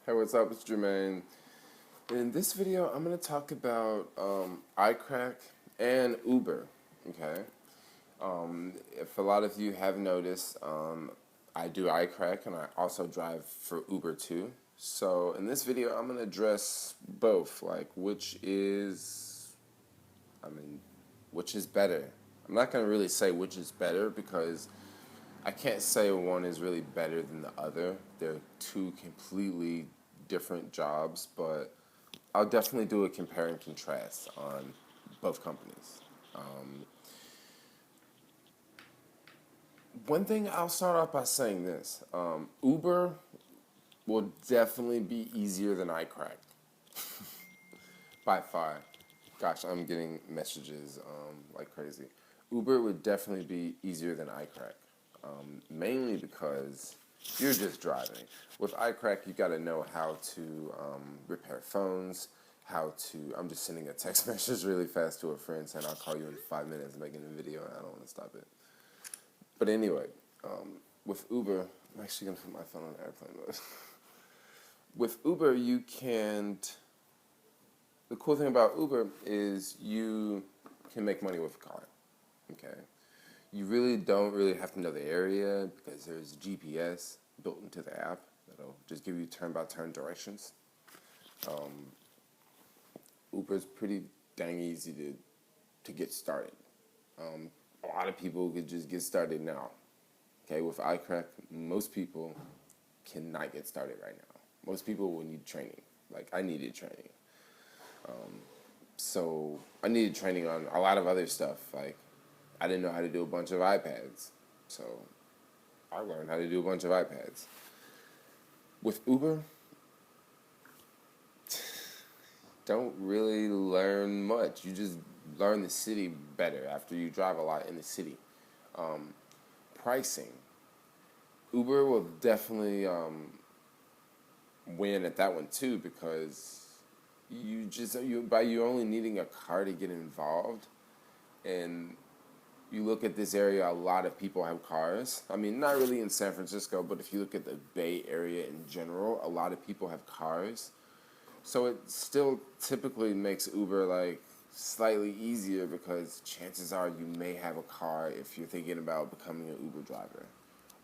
Hey, what's up? It's Jermaine. In this video, I'm going to talk about iCracked and Uber. Okay. If a lot of you have noticed, I do iCracked and I also drive for Uber too. So in this video, I'm going to address both, like which is better. I'm not going to really say which is better because I can't say one is really better than the other. They're two completely different jobs, but I'll definitely do a compare and contrast on both companies. One thing I'll start off by saying this: Uber will definitely be easier than iCracked by far. Gosh, I'm getting messages like crazy. Uber would definitely be easier than iCracked, mainly because you're just driving. With iCracked, you got to know how to repair phones, how to. I'm just sending a text message really fast to a friend saying I'll call you in 5 minutes, making a video, and I don't want to stop it. But anyway, with Uber, I'm actually gonna put my phone on airplane mode. With Uber, you can't. The cool thing about Uber is you can make money with a car. Okay, you really don't really have to know the area because there's GPS built into the app that'll just give you turn-by-turn directions. Uber's pretty dang easy to get started. A lot of people could just get started now. Okay, with iCrack, most people cannot get started right now. Most people will need training. Like, I needed training. So I needed training on a lot of other stuff. Like, I didn't know how to do a bunch of iPads. So I learned how to do a bunch of iPads. With Uber, don't really learn much. You just learn the city better after you drive a lot in the city. Pricing. Uber will definitely win at that one too because you only needing a car to get involved, and you look at this area, a lot of people have cars. I mean, not really in San Francisco, but if you look at the Bay Area in general, a lot of people have cars. So it still typically makes Uber like slightly easier because chances are you may have a car if you're thinking about becoming an Uber driver.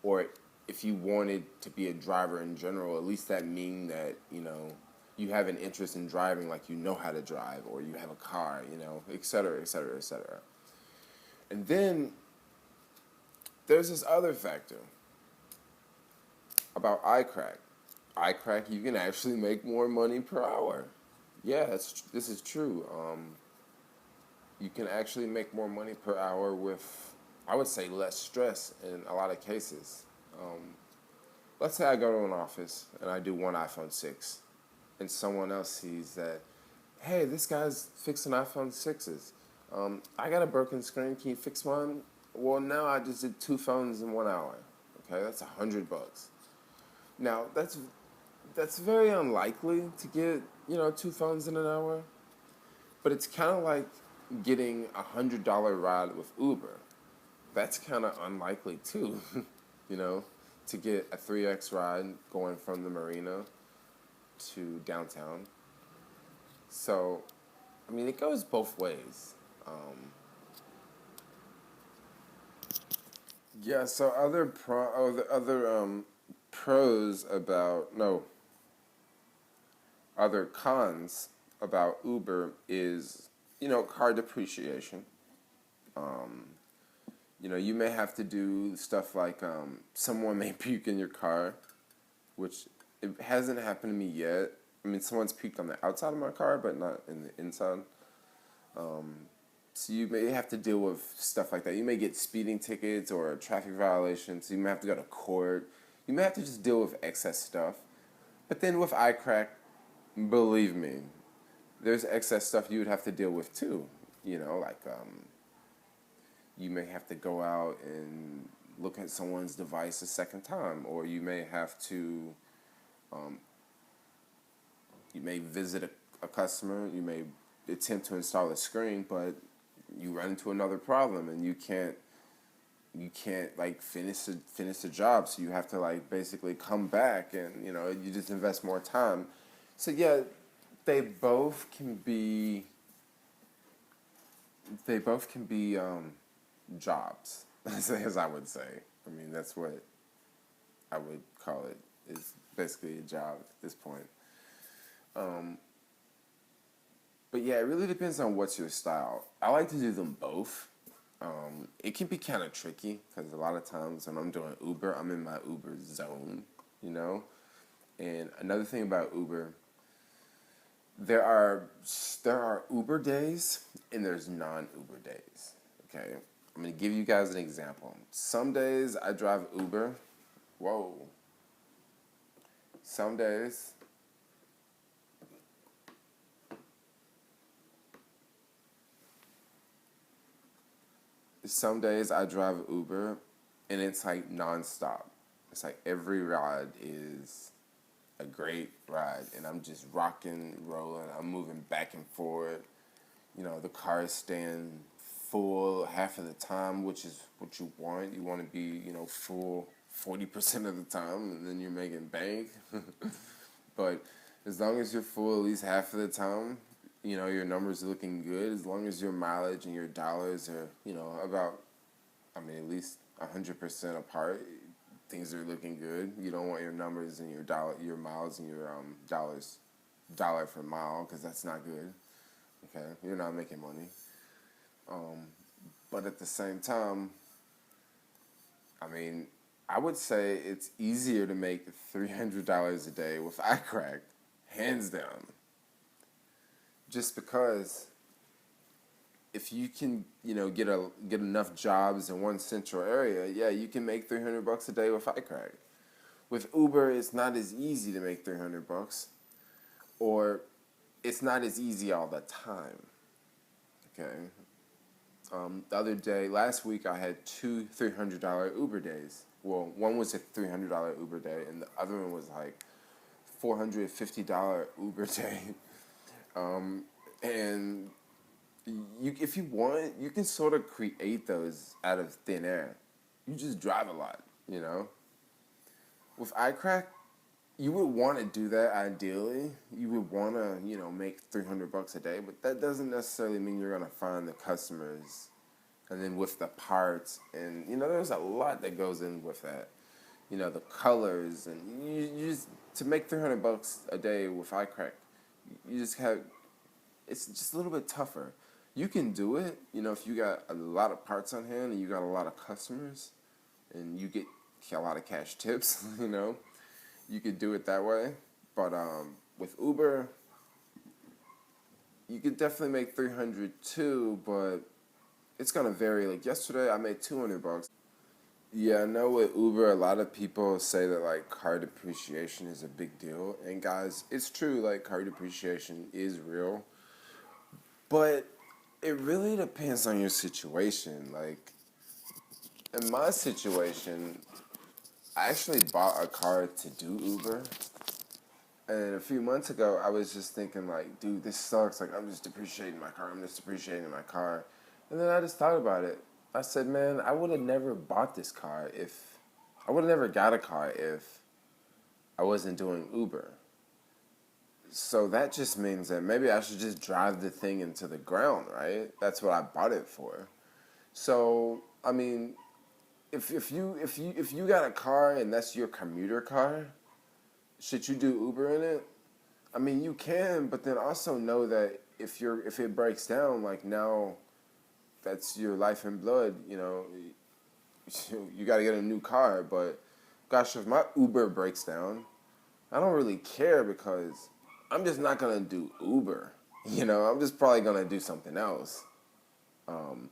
Or if you wanted to be a driver in general, at least that means that, you have an interest in driving, like you know how to drive, or you have a car, et cetera, et cetera, et cetera. And then there's this other factor about iCrack. iCrack, you can actually make more money per hour. Yeah, this is true. You can actually make more money per hour with, I would say, less stress in a lot of cases. Let's say I go to an office and I do one iPhone 6, and someone else sees that, hey, this guy's fixing iPhone 6s. I got a broken screen. Can you fix one? Well, now I just did 2 phones in 1 hour. Okay, that's $100. Now that's very unlikely to get 2 phones in an hour, but it's kind of like getting $100 ride with Uber. That's kind of unlikely too, to get a 3x ride going from the marina to downtown. So, I mean, it goes both ways. Yeah. So other cons about Uber is car depreciation. You may have to do stuff like someone may puke in your car, which it hasn't happened to me yet. I mean, someone's puked on the outside of my car, but not in the inside. So you may have to deal with stuff like that. You may get speeding tickets or traffic violations. So you may have to go to court. You may have to just deal with excess stuff. But then with iCrack, believe me, there's excess stuff you would have to deal with too. Like you may have to go out and look at someone's device a second time, or you may have to, you may visit a customer, you may attempt to install a screen, but you run into another problem and you can't you can't like finish the job, so you have to like basically come back, and you know you just invest more time. So yeah, they both can be they both can be jobs, as I would say. I mean, that's what I would call it. Is basically a job at this point. Um, but yeah, it really depends on what's your style. I like to do them both. It can be kind of tricky because a lot of times when I'm doing Uber, I'm in my Uber zone, you know. And another thing about Uber, there are there are Uber days and there's non-Uber days. Okay, I'm gonna give you guys an example. Some days I drive Uber. Whoa. Some days some days I drive Uber and it's like nonstop. It's like every ride is a great ride and I'm just rocking, rolling, I'm moving back and forth. You know, the car is staying full half of the time, which is what you want. You want to be, you know, full 40% of the time and then you're making bank. But as long as you're full at least half of the time, you know, your numbers are looking good. As long as your mileage and your dollars are, you know, about, I mean, at least 100% apart, things are looking good. You don't want your numbers and your miles and your dollars, dollar for mile, because that's not good. Okay, you're not making money. Um, but at the same time, I mean, I would say it's easier to make $300 a day with iCracked, hands down. Just because if you can, you know, get enough jobs in one central area, yeah, you can make $300 a day with iCracked. With Uber, it's not as easy to make $300, or it's not as easy all the time. Okay. The other day, last week, I had two $300 Uber days. Well, one was a $300 Uber day, and the other one was like $450 Uber day. And if you want, you can sort of create those out of thin air. You just drive a lot, you know. With iCrack, you would want to do that ideally. You would want to, you know, make $300 a day, but that doesn't necessarily mean you're gonna find the customers. And then with the parts, and you know, there's a lot that goes in with that. You know, the colors, and you just to make $300 a day with iCrack, you just have it's just a little bit tougher. You can do it, you know, if you got a lot of parts on hand and you got a lot of customers, and you get a lot of cash tips, you know, you could do it that way. But with Uber, you could definitely make 300 too, but it's gonna vary. Like yesterday, I made $200. Yeah, I know with Uber, a lot of people say that like car depreciation is a big deal, and guys, it's true. Like car depreciation is real, but it really depends on your situation. Like in my situation, I actually bought a car to do Uber. And a few months ago, I was just thinking, like, dude, this sucks. Like, I'm just depreciating my car. I'm just depreciating my car. And then I just thought about it. I said, man, I would have never bought this car if I would have never got a car if I wasn't doing Uber. So that just means that maybe I should just drive the thing into the ground, right? That's what I bought it for. So, I mean, if you got a car and that's your commuter car, should you do Uber in it? I mean, you can, but then also know that if it breaks down, like now, that's your life and blood. You know, you got to get a new car. But gosh, if my Uber breaks down, I don't really care because I'm just not gonna do Uber. You know, I'm just probably gonna do something else. Um,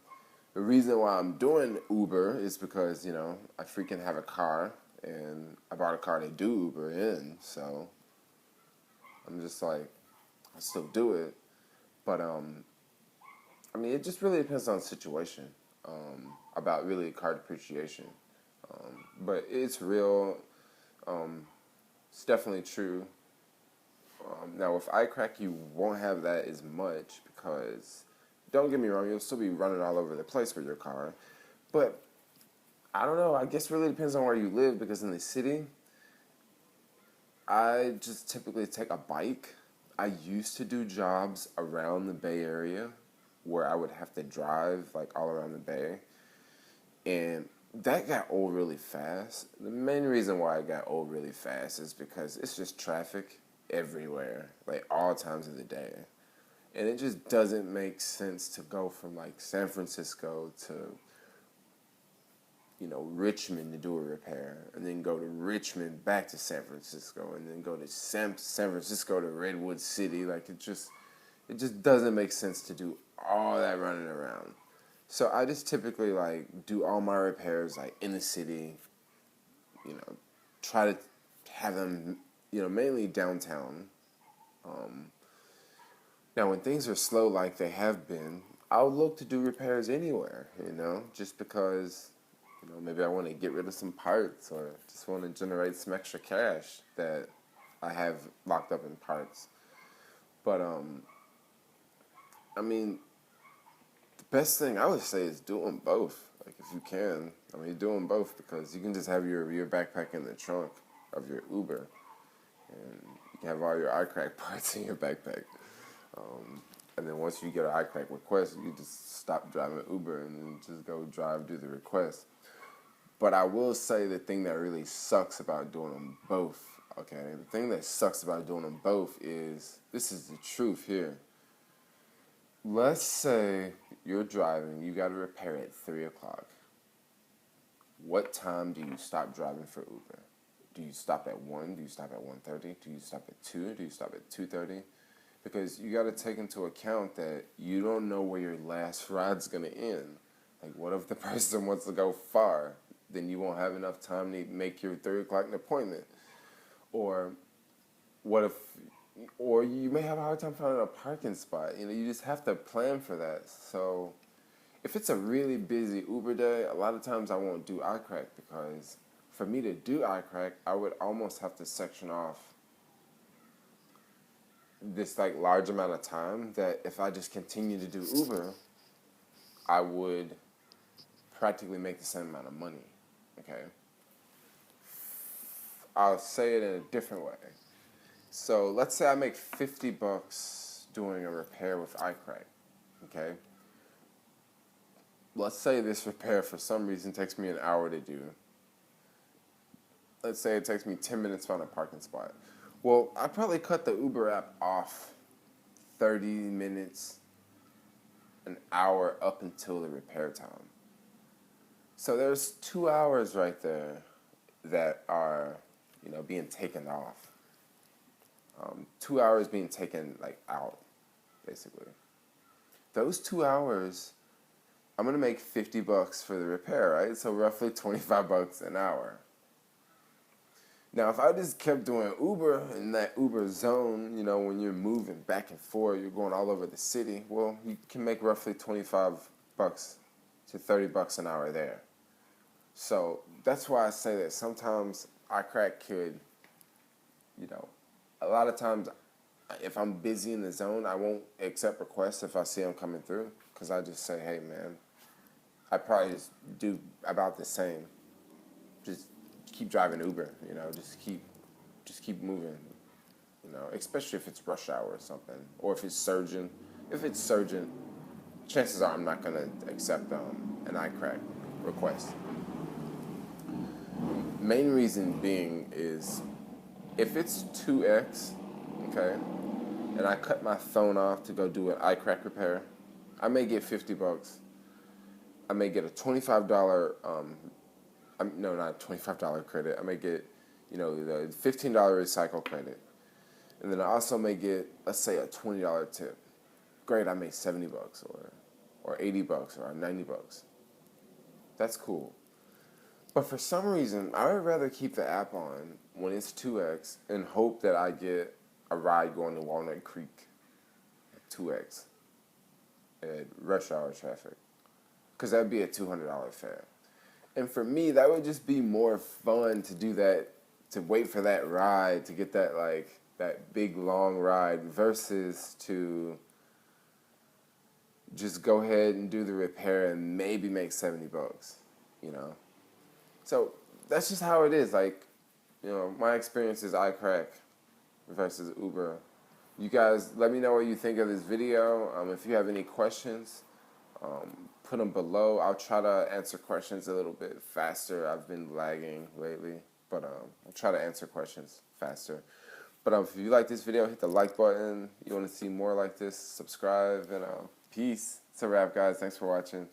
the reason why I'm doing Uber is because, you know, I freaking have a car and I bought a car to do Uber in, so I'm just like, I still do it. But I mean, it just really depends on the situation about really car depreciation. But it's real. It's definitely true. Now, with iCrack, you won't have that as much because, don't get me wrong, you'll still be running all over the place with your car. But I don't know. I guess it really depends on where you live because in the city, I just typically take a bike. I used to do jobs around the Bay Area where I would have to drive like all around the Bay. And that got old really fast. The main reason why it got old really fast is because it's just traffic everywhere, like all times of the day. And it just doesn't make sense to go from like San Francisco to, Richmond to do a repair, and then go to Richmond back to San Francisco, and then go to San Francisco to Redwood City. Like it just doesn't make sense to do all that running around. So I just typically like do all my repairs like in the city, try to have them, mainly downtown. Um, Now when things are slow like they have been, I'll look to do repairs anywhere, just because, maybe I want to get rid of some parts or just want to generate some extra cash that I have locked up in parts. But I mean, the best thing I would say is do them both. Like if you can, do them both because you can just have your backpack in the trunk of your Uber, and you can have all your iCracked parts in your backpack. And then once you get an iCracked request, you just stop driving Uber and then just go do the request. But I will say the thing that really sucks about doing them both, okay? The thing that sucks about doing them both is, this is the truth here. Let's say you're driving, you got to repair at 3 o'clock. What time do you stop driving for Uber? Do you stop at 1? Do you stop at 1:30? Do you stop at 2? Do you stop at 2:30? Because you got to take into account that you don't know where your last ride's going to end. Like, what if the person wants to go far? Then you won't have enough time to make your 3 o'clock appointment. Or or you may have a hard time finding a parking spot. You just have to plan for that. So if it's a really busy Uber day, a lot of times I won't do iCrack because for me to do iCrack, I would almost have to section off this like large amount of time that if I just continue to do Uber, I would practically make the same amount of money. Okay? I'll say it in a different way. So let's say I make $50 doing a repair with iCrack. Okay? Let's say this repair for some reason takes me an hour to do. Let's say it takes me 10 minutes to find a parking spot. Well, I probably cut the Uber app off 30 minutes, an hour up until the repair time. So there's 2 hours right there that are, being taken off. 2 hours being taken like out, basically. Those 2 hours, I'm gonna make $50 for the repair, right? So roughly $25 an hour. Now, if I just kept doing Uber in that Uber zone, when you're moving back and forth, you're going all over the city, well, you can make roughly $25 to $30 an hour there. So that's why I say that sometimes iCrack could, a lot of times if I'm busy in the zone, I won't accept requests if I see them coming through because I just say, hey, man, I probably just do about the same. Just keep driving Uber, just keep moving, especially if it's rush hour or something, or if it's surging. If it's surging, chances are I'm not gonna accept an iCrack request. Main reason being is if it's 2x, okay, and I cut my phone off to go do an iCrack repair, I may get $50. I may get a $25 no, not a $25 credit. I may get, the $15 recycle credit. And then I also may get, let's say, a $20 tip. Great, I made $70 or $80 or $90. That's cool. But for some reason, I would rather keep the app on when it's 2x and hope that I get a ride going to Walnut Creek at 2x at rush hour traffic. Because that would be a $200 fare. And for me, that would just be more fun to do that, to wait for that ride, to get that big long ride versus to just go ahead and do the repair and maybe make $70, So that's just how it is. Like, my experience is iCrack versus Uber. You guys, let me know what you think of this video. If you have any questions, put them below. I'll try to answer questions a little bit faster. I've been lagging lately, but I'll try to answer questions faster. But if you like this video, hit the like button. You want to see more like this, subscribe, and peace. It's a wrap, guys. Thanks for watching.